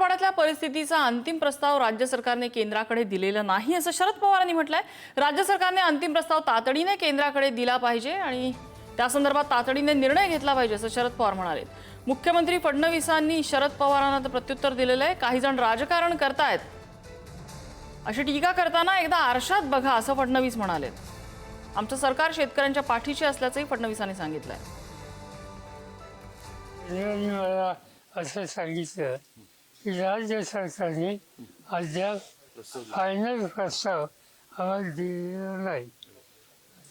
मराठवाड्यातल्या परिस्थितीचा अंतिम प्रस्ताव राज्य सरकारने केंद्राकडे दिलेला नाही असं शरद पवारांनी म्हटलंय। राज्य सरकारने अंतिम प्रस्ताव तातडीने केंद्राकडे दिला पाहिजे आणि त्या संदर्भात तातडीने निर्णय घेतला पाहिजे असं शरद पवार म्हणाले। मुख्यमंत्री फडणवीसांनी शरद पवारांना तर प्रत्युत्तर दिलेलं आहे। काही जण राजकारण करतायत अशी टीका करताना एकदा आरशात बघा असं फडणवीस म्हणाले। आमचं सरकार शेतकऱ्यांच्या पाठीशी असल्याचंही फडणवीसांनी सांगितलंय। असं सांगितलं की राज्य सरकारने अद्याप फायनल प्रस्ताव आम्हाला दिलेला नाही,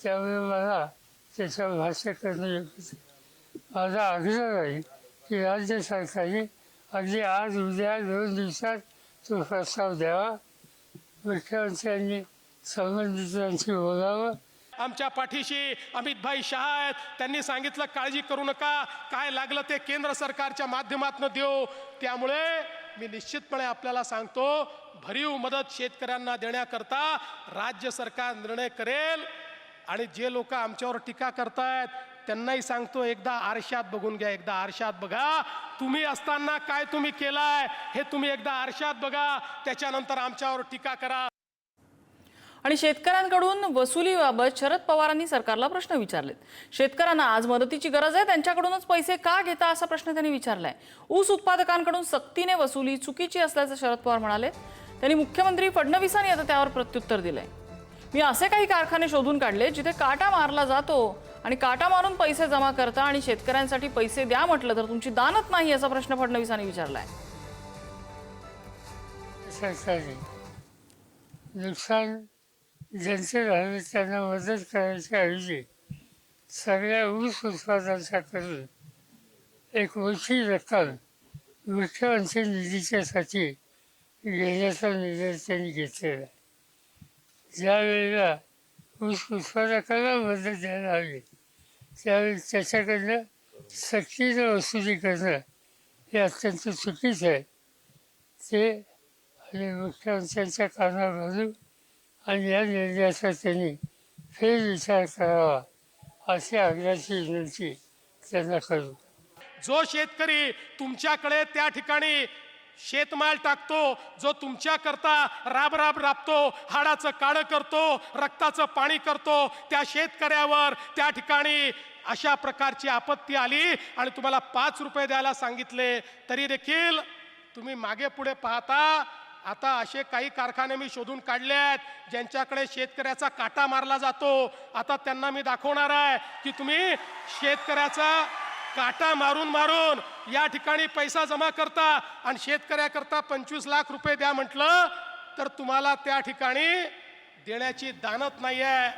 त्यामुळे मला त्याच्यावर भाष्य करणं योग्य नाही। माझा आग्रह राहील की राज्य सरकारने अगदी आज उद्या 2 दिवसात तो प्रस्ताव द्यावा। मुख्यमंत्र्यांनी संबंधितांशी बोलावं। आमच्या पाठीशी अमितभाई शाह आहेत, त्यांनी सांगितलं काळजी करू नका, काय लागलं ते केंद्र सरकारच्या माध्यमातून देऊ। त्यामुळे मी निश्चितपणे आपल्याला सांगतो, भरीव मदत शेतकऱ्यांना देण्याकरता राज्य सरकार निर्णय करेल। आणि जे लोक आमच्यावर टीका करतायत त्यांनाही सांगतो, एकदा आरशात बघून घ्या, एकदा आरशात बघा। तुम्ही असताना काय तुम्ही केलाय हे तुम्ही एकदा आरशात बघा, त्याच्यानंतर आमच्यावर टीका करा। आणि शेतकऱ्यांकडून वसुलीबाबत शरद पवारांनी सरकारला प्रश्न विचारलेत। शेतकऱ्यांना आज मदतीची गरज आहे, त्यांच्याकडूनच पैसे का घेता असा प्रश्न त्यांनी विचारलाय। ऊस उत्पादकांकडून सक्तीने वसुली चुकीची असल्याचं शरद पवार म्हणाले। त्यांनी मुख्यमंत्री फडणवीसांनी आता त्यावर प्रत्युत्तर दिलंय। मी असे काही कारखाने शोधून काढले जिथे काटा मारला जातो आणि काटा मारून पैसे जमा करता आणि शेतकऱ्यांसाठी पैसे द्या म्हटलं तर तुमची दानत नाही असा प्रश्न फडणवीसांनी विचारलाय। नुकसान ज्यांचे झाले त्यांना मदत करायच्या ऐवजी सगळ्या ऊस उत्पादनाचा करून एक मोठी रक्कम मुख्यमंत्री निधीच्यासाठी घेण्याचा निर्णय त्यांनी घेतलेला आहे। ज्या वेळेला ऊस उत्पादकाला मदत द्यायला हवी त्यावेळी त्याच्याकडनं सक्तीनं वसुली करणं हे अत्यंत चुकीचं आहे। ते आणि मुख्यमंत्र्यांच्या कानावर घालून आणि या निर्णयाचा त्यांनी फेरविचार करावा अशी आग्रहाची विनंती त्यांना करू। जो शेतकरी तुमच्याकडे त्या ठिकाणी शेतमाल टाकतो, जो तुमच्याकरता राब राबतो, हाडाचं काळं करतो, रक्ताचं पाणी करतो, त्या शेतकऱ्यावर त्या ठिकाणी अशा प्रकारची आपत्ती आली आणि तुम्हाला 5 रुपये द्यायला सांगितले तरी देखील तुम्ही मागे पुढे पाहता। आता असे काही कारखाने मी शोधून काढले आहेत ज्यांच्याकडे शेतकऱ्याचा काटा मारला जातो। आता त्यांना मी दाखवणार आहे की तुम्ही शेतकऱ्याचा काटा मारून मारून या ठिकाणी पैसा जमा करता आणि शेतकऱ्याकरता 25 लाख रुपये द्या म्हटलं तर तुम्हाला त्या ठिकाणी देण्याची दानत नाहीये।